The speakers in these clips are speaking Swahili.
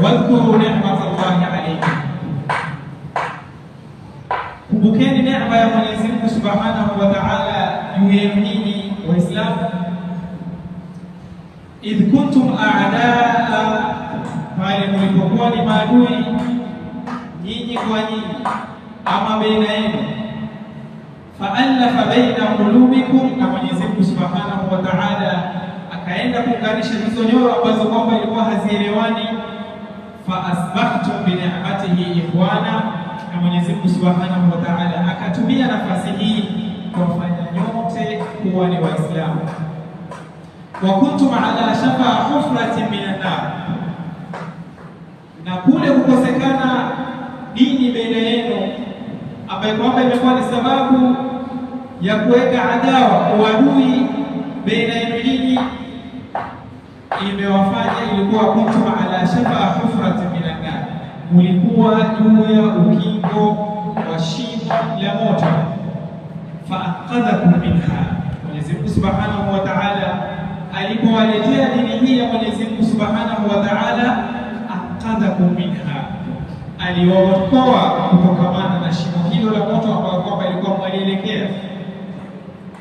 wadhkuru ni'matallahi alaykum, kumbukeni neema ya Mwenyezi Mungu Subhanahu wa Ta'ala juu yenu nyinyi Waislamu. Idh kuntum a'daa, pale mlipokuwa ni maadui nyinyi kwa nyinyi ama baina yenu. Fa'alafa baina qulubikum, na Mwenyezi Mungu Subhanahu wa Ta'ala akaenda kuunganisha hizo nyoyo ambazo kwamba ilikuwa hazielewani. Fa asbahtum bi ni'matihi ikhwana, na Mwenyezi Mungu Subhanahu wa Ta'ala akatumia nafasi hii kuwafanya nyote kuwa ni Waislamu. Wa kuntum ala shafa hufratin minan nar, na kule kukosekana dini baina yenu ambayo kwamba imekuwa ni sababu ya kuweka adawa, uadui baina yenu nyinyi, imewafanya ilikuwa kuntum ala shafa hufratin minan nar, mulikuwa juu ya ukingo wa shimo la moto. Fa'aqadhakum minha, Mwenyezi Mungu Subhanahu wa Ta'ala alipowaletea dini hii ya Mwenyezi Mungu Subhanahu wa Ta'ala, aqadhakum minha, aliwaokoa kutokamana na shimo hilo la moto ambao kwamba ilikuwa mwalielekea.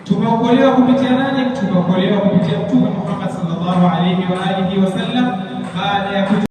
Tumeokolewa kupitia nani? Tumeokolewa kupitia Mtume Muhammad sallallahu alayhi wa alihi wasallam baada ya